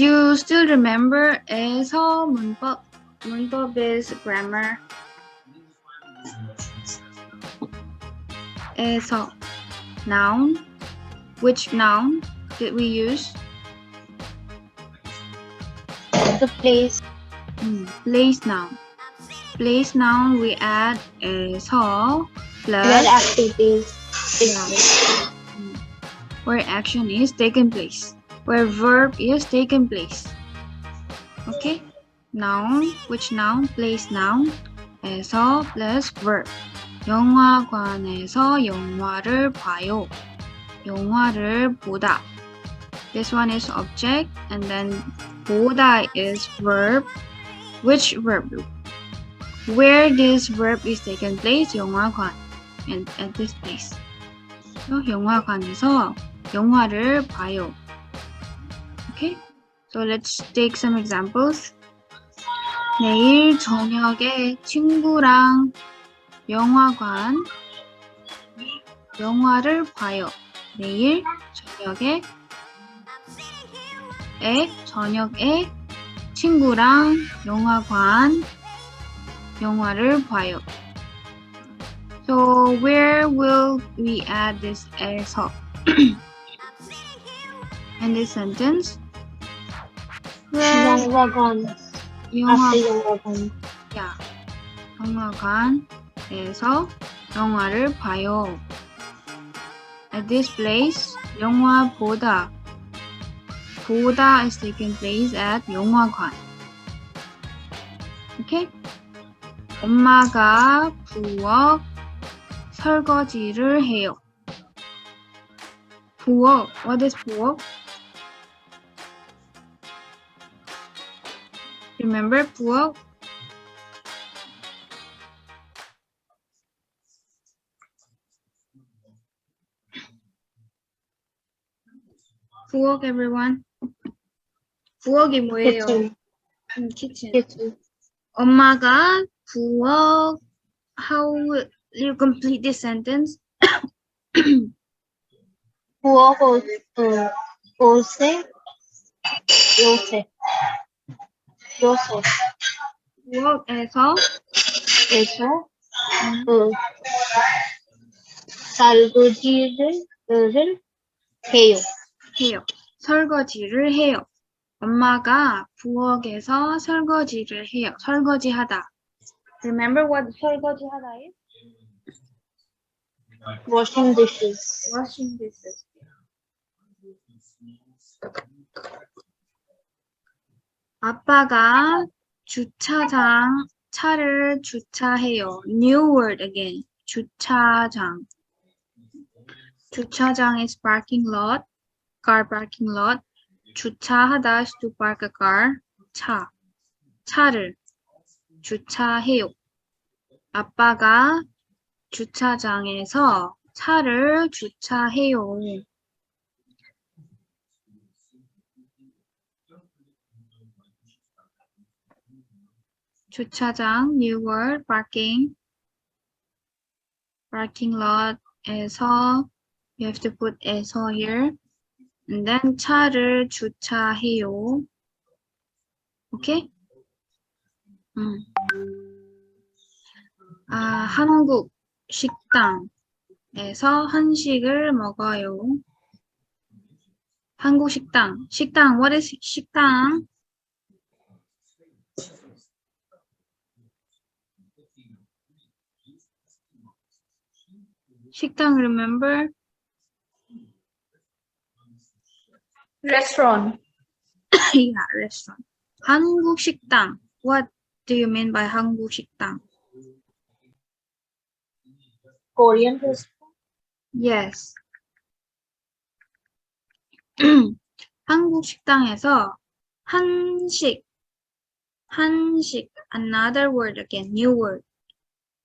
you still remember 에서 문법? 문법 is grammar. 에서 noun. Which noun did we use? The place. Place noun. Place noun we add 에서 plus Where activities. where action is taken place. Where verb is taken place. Okay? Noun, which noun? Place noun. 에서 plus verb. 영화관에서 영화를 봐요. 영화를 보다. This one is object and then 보다 is verb. Which verb? Where this verb is taken place? 영화관. And at this place. So, 영화관에서 영화를 봐요. Okay? So let's take some examples. 내일 저녁에 친구랑 영화를 봐요. 내일 저녁에 친구랑 영화를 봐요. So where will we add this 에서? In this sentence? 영화관. After 영화관. Yeah. 영화관에서 영화를 봐요. At this place, 영화 보다 is taking place at 영화관. Okay? 엄마가 부엌 설거지를 해요. 부엌, what is 부엌? Remember 부엌? 부엌, everyone. 부엌이 뭐예요? kitchen. 엄마가 부엌. How will you complete this sentence? 부엌 요새. 부엌에서 설거지를 해요. 설거지를 해요. 엄마가 부엌에서 설거지를 해요. 설거지하다. Remember what 설거지하다 is? Washing dishes. Washing dishes. 아빠가 차를 주차해요. New word again. 주차장. 주차장 is parking lot. Car parking lot. 주차하다 is to park a car. 차를 주차해요. 아빠가 주차장에서 차를 주차해요. 주차장, new word, parking lot에서, you have to put 에서 here, and then 차를 주차해요. Okay? 한국 식당에서 한식을 먹어요. 한국 식당, what is 식당? 식당, remember? Restaurant. Yeah, restaurant. 한국 식당. What do you mean by 한국 식당? Korean restaurant. Yes. 한국 식당에서 한식, another word again, new word.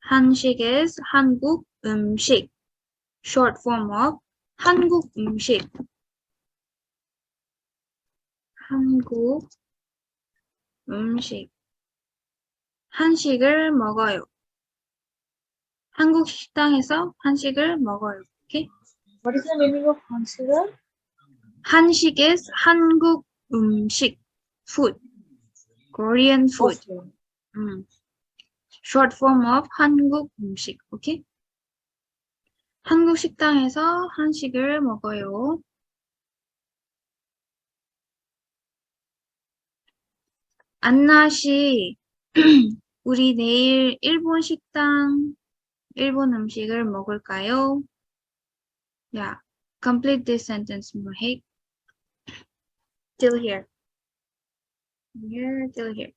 한식 is 한국 음식, short form of 한국 음식. 한국 음식. 한식을 먹어요. 한국 식당에서 한식을 먹어요. Okay? What is the meaning of consider? 한식 is 한국 음식. food. Korean food. Okay. Short form of 한국 음식. Okay? 한국 식당에서 한식을 먹어요. 안나 씨, 우리 내일 일본 식당, 일본 음식을 먹을까요? Yeah. Complete this sentence, Mohit. Till here. Here, till here.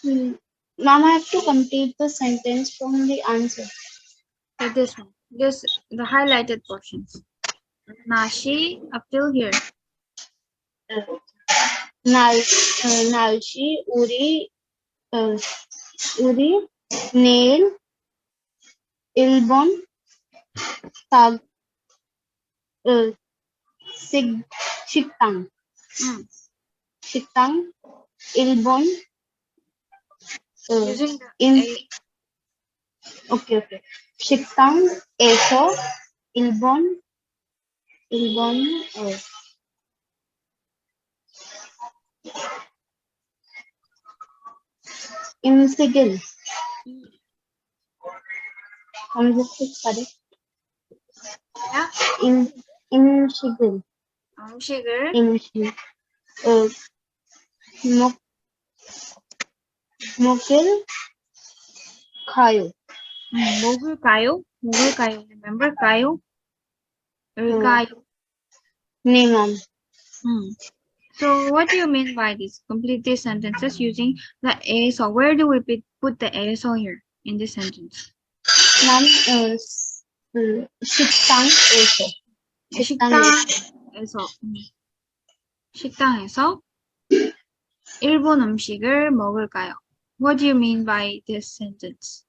Ma'am, I have to complete the sentence from the answer. Okay, this one. This, the highlighted portions. Nashi, up till here. Nalchi, Uri, Nail, Ilbon, Tag, Shiktang. Shiktang, Ilbon, Using the in A. okay. Shiktang, Eso, Ilbon, Imsigil. Correct. Yeah. Imsigil. Sugar. Imsigil. Mokil, Kayo. 먹을까요? 먹을까요? Remember 까요? 을까요? Nee, ma'am. So what do you mean by this? Complete these sentences using the eso. Where do we put the eso here in this sentence? Ma'am, 식당 eso. 식당에서 식당에서 일본 음식을 먹을까요? What do you mean by this sentence?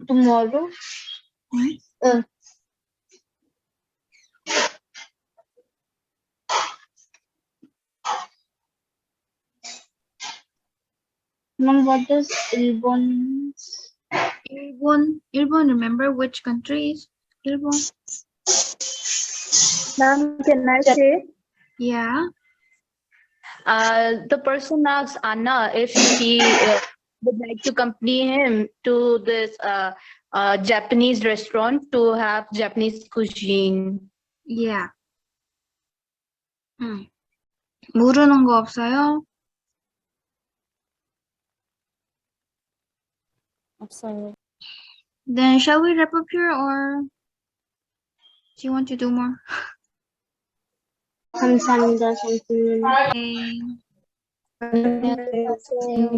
Tomorrow. Ma'am, what does Ilbon? Ilbon, remember which country is Ilbon? Ma'am, can I say? Yeah. The person asks Anna if she would like to accompany him to this Japanese restaurant to have Japanese cuisine. Yeah. 모르는 거 없어요? 없어요. Then shall we wrap up here or do you want to do more? 감사합니다, 선생님. Okay.